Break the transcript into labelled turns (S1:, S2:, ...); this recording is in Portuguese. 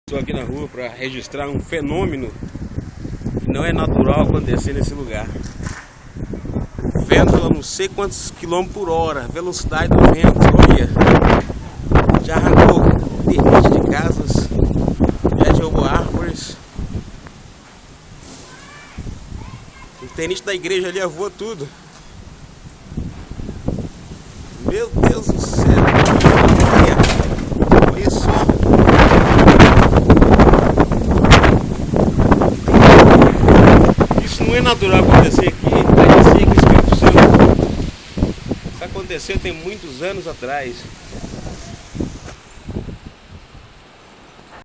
S1: Estou aqui na rua para registrar um fenômeno que não é natural acontecer nesse lugar. Vento a não sei quantos quilômetros por hora, velocidade do vento, olha, já arrancou termite de casas, já derrubou árvores. O tenista da igreja ali voou tudo. Meu Deus do céu, olha só. Isso não é natural acontecer aqui, parecia que Espírito Santo. Isso aconteceu tem muitos anos atrás.